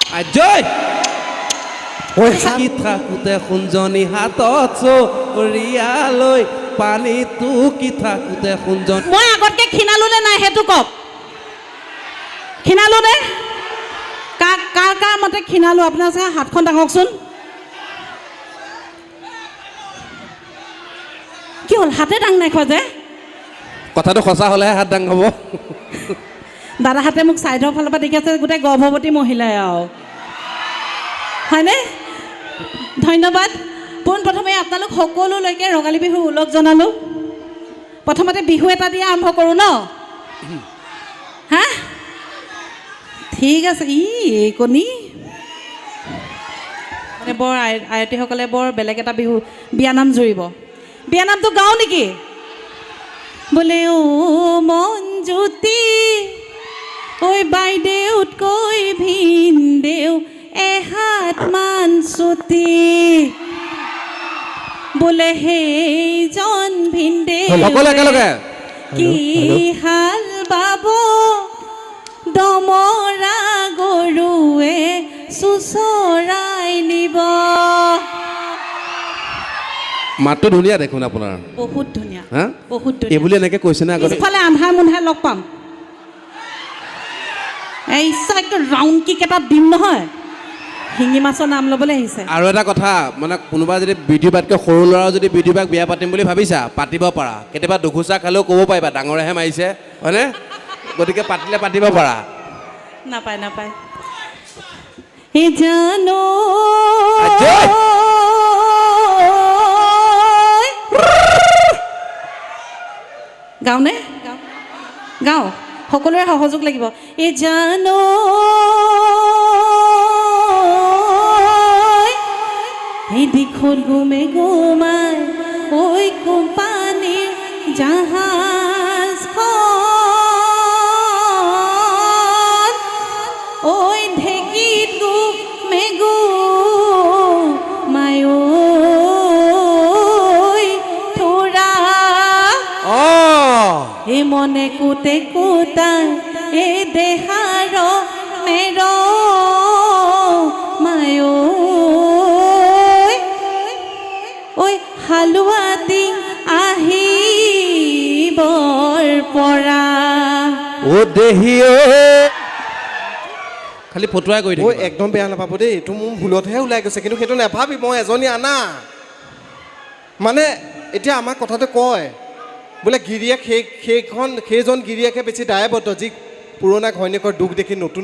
আজয় কি থাকোঁতে সোণজনী হাতত চৰিয়ালৈ পানীটো কি থাকোঁতে সোণজন মই আগতকে ক্ষীণালো নে নাই সেইটো কওক ক্ষীণালো নে কাৰ মতে ক্ষীণালো আপোনাৰ চাগে হাতখন দাঙকচোন কি হ'ল হাতে দাং নাই খোৱা যে কথাটো সঁচা হ'লেহে হাত দাং হ'ব দাদাহাতে মোক চাইডৰ ফালৰ পৰা দেখি আছে গোটেই গৰ্ভৱতী মহিলাই আৰু হয়নে ধন্যবাদ পোনপ্ৰথমে আপোনালোক সকলোলৈকে ৰঙালী বিহুৰ ওলগ জনালোঁ প্ৰথমতে বিহু এটা দি আৰম্ভ কৰোঁ ন হা ঠিক আছে এই কণী মানে বৰ আয়তীসকলে বৰ বেলেগ এটা বিহু বিয়ানাম জুৰিব বিয়ানামটো গাওঁ নেকি বোলে অ মনজ্যোতি ঐ বাইদেউতকৈ ভিনদেউ এহাত মান ছুটি বোলে সেইজন ভিনদেউ কি হাল বাব দমৰা গৰুৱে চুচৰাই নিব মাতটো ধুনীয়া দেখোন আপোনাৰ বহুত ধুনীয়া হা বহুত ধুনীয়া এই বুলি এনেকৈ কৈছে নে আগতে পিছফালে আন্ধাৰ মুন্ধাৰ লগ পাম এই একদম ৰাউণ্ড কিক এটা দিম নহয় শিঙি মাছৰ নাম ল'বলৈ আহিছে আৰু এটা কথা মানে কোনোবা যদি বিধুবাতকৈ সৰু ল'ৰাও যদি বিধুবাক বিয়া পাতিম বুলি ভাবিছা পাতিব পাৰা কেতিয়াবা দুখোচা খালেও ক'ব পাৰিবা ডাঙৰেহে মাৰিছে হয়নে গতিকে পাতিলে পাতিব পাৰা নাপায় নাপায় এই জানো গাওঁনে গাওঁ সকলোৰে সহযোগ লাগিব এই জানো এই দীঘল গুমে গুমাই ঐ কোম্পানীৰ জাহাজখন ঐ ঢেঁকীত গুমে গুমাই ঐ থোৰা এই মনে কোতে কোতাই এই দেহাৰ মেৰ মায় ঐ হালোৱাতি আহিবৰ পৰা অ দেহি খালি ফটুৱাই কৰি ঐ একদম বেয়া নাপাব দেই এইটো মোৰ ভুলতহে ওলাই গৈছে কিন্তু সেইটো নাভাবি মই এজনী আনা মানে এতিয়া আমাক কথাটো কয় বোলে গিৰিয়েক সেইজন গিৰিয়েকে বেছি দায়বদ্ধ যি পুৰণা ঘৈণীয়েকৰ দুখ দেখি নতুন